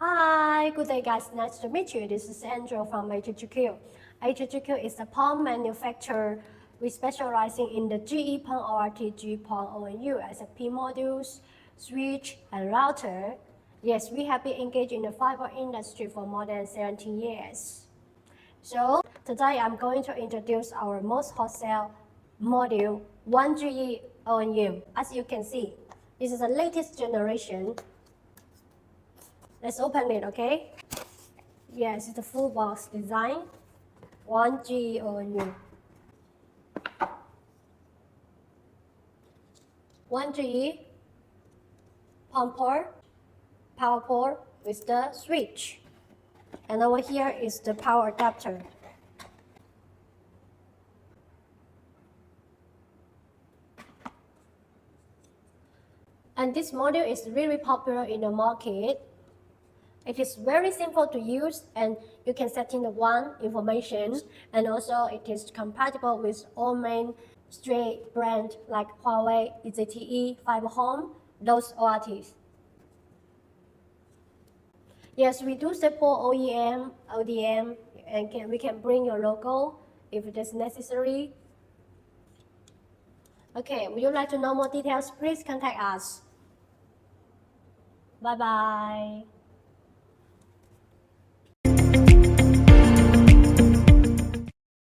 Hi, good day guys, nice to meet you. This is Andrew from HSGQ. HSGQ is a PON manufacturer. We specializing in the GE-PON or RTG-PON ONU as a P modules, switch, and router. Yes, we have been engaged in the fiber industry for more than 17 years. So today I'm going to introduce our most wholesale module, 1GE ONU. As you can see, this is the latest generation. Let's open it, okay? Yes, it's a full box design. 1GE ONU. 1GE PON port, power port with the switch. And over here is the power adapter. And this module is really popular in the market. It is very simple to use and you can set in the one information, and also it is compatible with all main straight brand like Huawei, ZTE, Fiber Home, those ORTs. Yes, we do support OEM, ODM, and we can bring your logo if it is necessary. Okay, would you like to know more details? Please contact us. Bye bye.